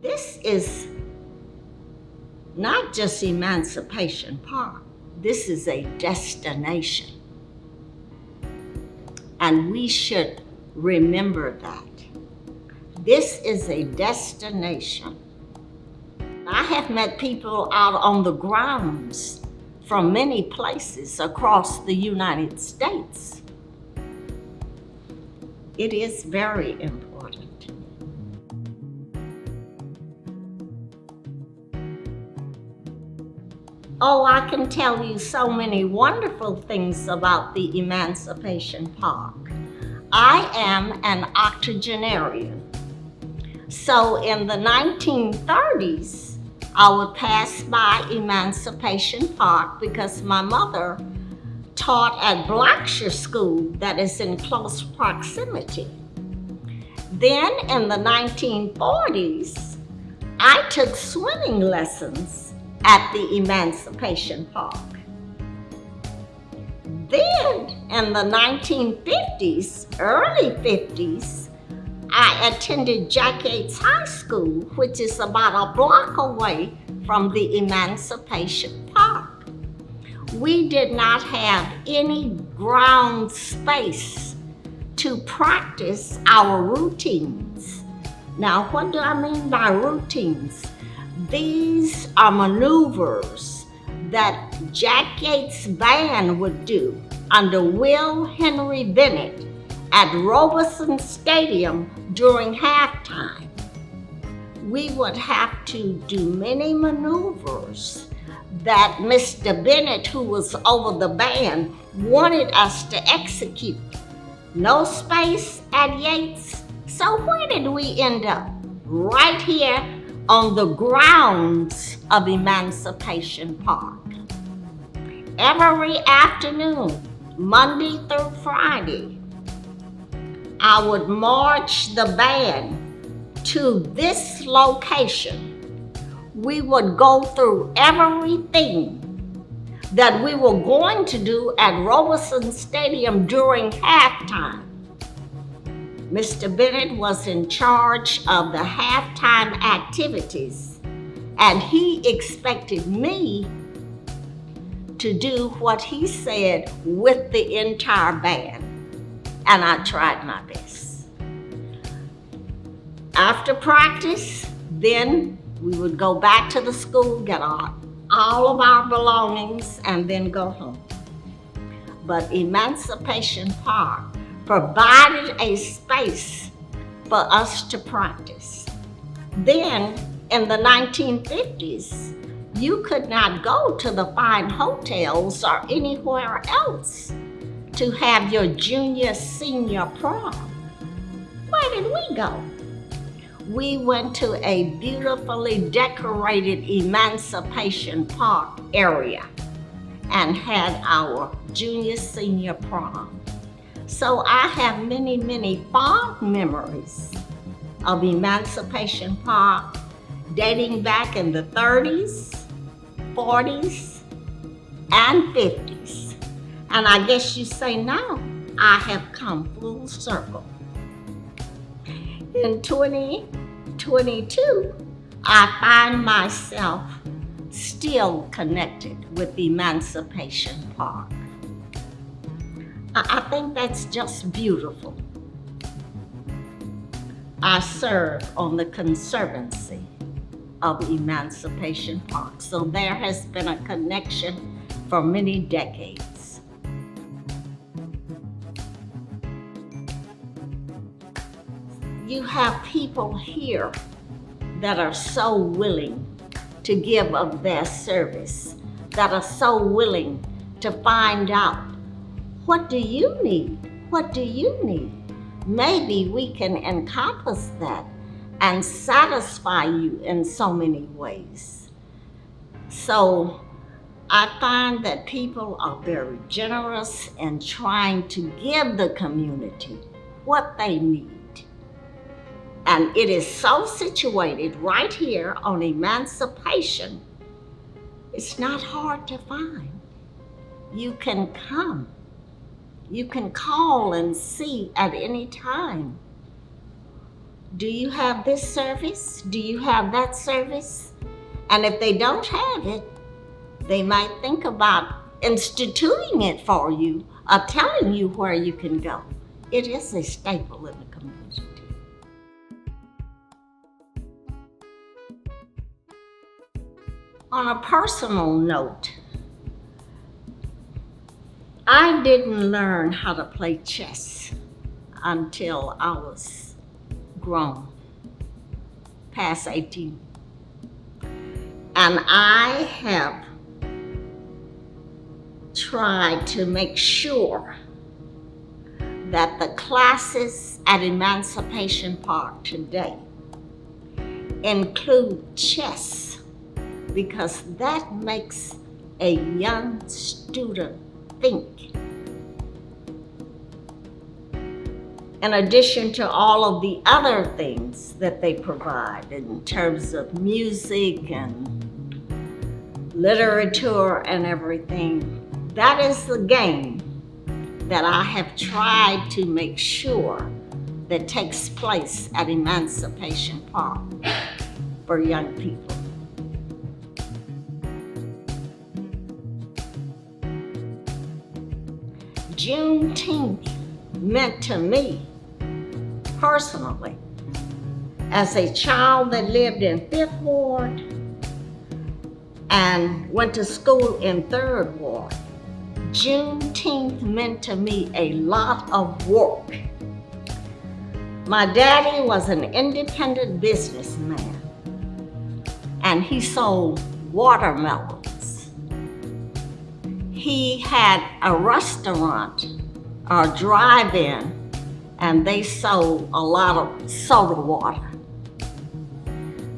This is not just Emancipation Park. This is a destination. And we should remember that. This is a destination. I have met people out on the grounds from many places across the United States. It is very important. Oh, I can tell you so many wonderful things about the Emancipation Park. I am an octogenarian. So in the 1930s, I would pass by Emancipation Park because my mother taught at Blackshear School that is in close proximity. Then in the 1940s, I took swimming lessons at the Emancipation Park. Then in the 1950s, early 50s, I attended Jack Yates High School, which is about a block away from the Emancipation Park. We did not have any ground space to practice our routines. Now, what do I mean by routines? These are maneuvers that Jack Yates' band would do under Will Henry Bennett at Robeson Stadium during halftime. We would have to do many maneuvers that Mr. Bennett, who was over the band, wanted us to execute. No space at Yates, so where did we end up? Right here on the grounds of Emancipation Park. Every afternoon, Monday through Friday, I would march the band to this location. We would go through everything that we were going to do at Robeson Stadium during halftime. Mr. Bennett was in charge of the halftime activities, and he expected me to do what he said with the entire band, and I tried my best. After practice, then we would go back to the school, get all of our belongings, and then go home. But Emancipation Park provided a space for us to practice. Then, in the 1950s, you could not go to the fine hotels or anywhere else to have your junior, senior prom. Where did we go? We went to a beautifully decorated Emancipation Park area and had our junior, senior prom. So I have many, many fond memories of Emancipation Park dating back in the 30s, 40s, and 50s. And I guess you say now, I have come full circle. In 2022, I find myself still connected with Emancipation Park. I think that's just beautiful. I serve on the Conservancy of Emancipation Park, so there has been a connection for many decades. You have people here that are so willing to give of their service, that are so willing to find out, what do you need? What do you need? Maybe we can encompass that and satisfy you in so many ways. So I find that people are very generous in trying to give the community what they need. And it is so situated right here on Emancipation. It's not hard to find. You can come. You can call and see at any time do you have this service? Do you have that service? And if they don't have it, they might think about instituting it for you or telling you where you can go. It is a staple in the community. On a personal note, I didn't learn how to play chess until I was grown, past 18. And I have tried to make sure that the classes at Emancipation Park today include chess, because that makes a young student think. In addition to all of the other things that they provide in terms of music and literature and everything, that is the game that I have tried to make sure that takes place at Emancipation Park for young people. Juneteenth meant to me personally, as a child that lived in 5th Ward and went to school in 3rd Ward, Juneteenth meant to me a lot of work. My daddy was an independent businessman, and he sold watermelons. He had a restaurant or drive-in, and they sold a lot of soda water.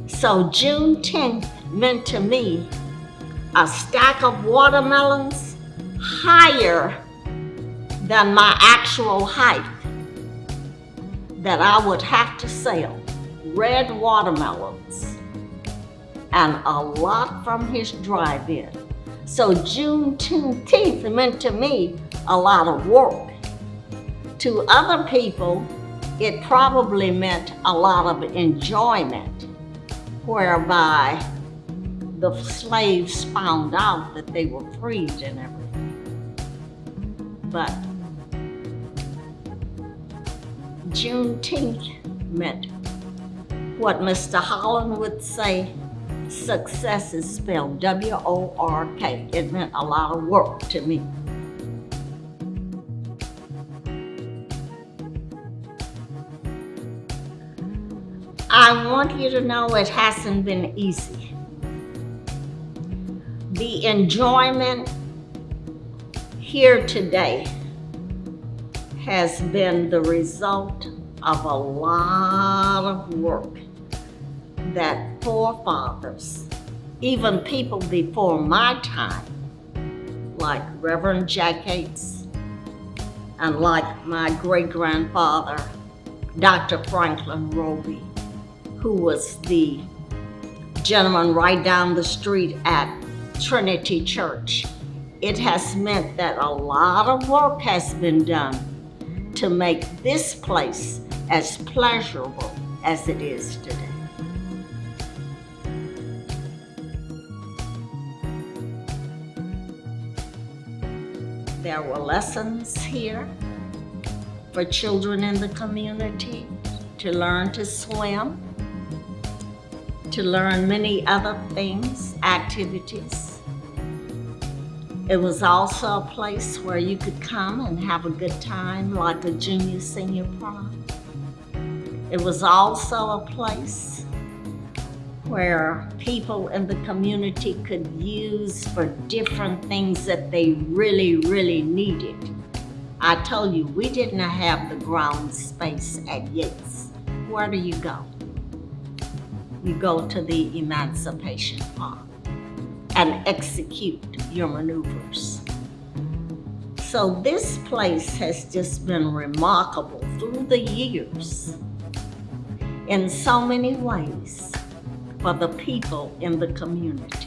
So Juneteenth meant to me a stack of watermelons higher than my actual height that I would have to sell, red watermelons, and a lot from his drive-in. So Juneteenth meant to me a lot of work. To other people, it probably meant a lot of enjoyment, whereby the slaves found out that they were freed and everything. But Juneteenth meant what Mr. Holland would say, success is spelled W-O-R-K. It meant a lot of work to me. I want you to know it hasn't been easy. The enjoyment here today has been the result of a lot of work that forefathers, even people before my time, like Reverend Jack Yates and like my great-grandfather, Dr. Franklin Roby, who was the gentleman right down the street at Trinity Church. It has meant that a lot of work has been done to make this place as pleasurable as it is today. There were lessons here for children in the community to learn to swim, to learn many other things, activities. It was also a place where you could come and have a good time, like a junior, senior prom. It was also a place where people in the community could use for different things that they really, really needed. I told you, we didn't have the ground space at Yates. Where do you go? You go to the Emancipation Park and execute your maneuvers. So this place has just been remarkable through the years in so many ways for the people in the community.